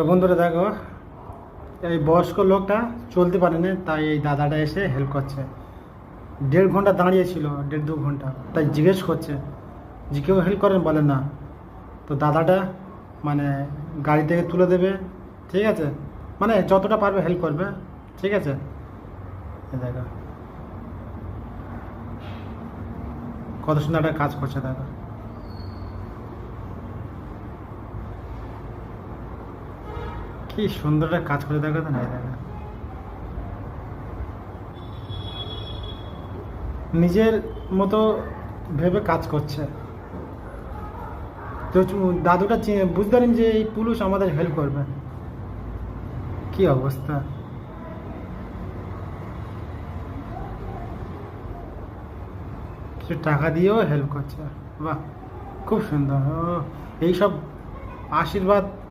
তো বন্ধুরা দেখো, এই বয়স্ক লোকটা চলতে পারেনি, তাই এই দাদাটা এসে হেল্প করছে। 1.5 ঘন্টা দাঁড়িয়েছিল, 1.5-2 ঘন্টা, তাই জিজ্ঞেস করছে যে কেউ হেল্প করেন, বলে না। তো দাদাটা মানে গাড়ি থেকে তুলে দেবে, ঠিক আছে, মানে যতটা পারবে হেল্প করবে, ঠিক আছে। এই দেখো কত সুন্দর একটা কাজ করছে, দেখো কি সুন্দর একটা কাজ করে, দেখো তো, না দেখো নিজের মতো ভেবে কাজ করছে। তো দাদুটা বুঝতে পারেন যে এই পুলিশ আমাদের হেল্প করবে। কি অবস্থা! কিছু টাকা দিয়েও হেল্প করছে। বাহ, খুব সুন্দর। ও, এইসব আশীর্বাদ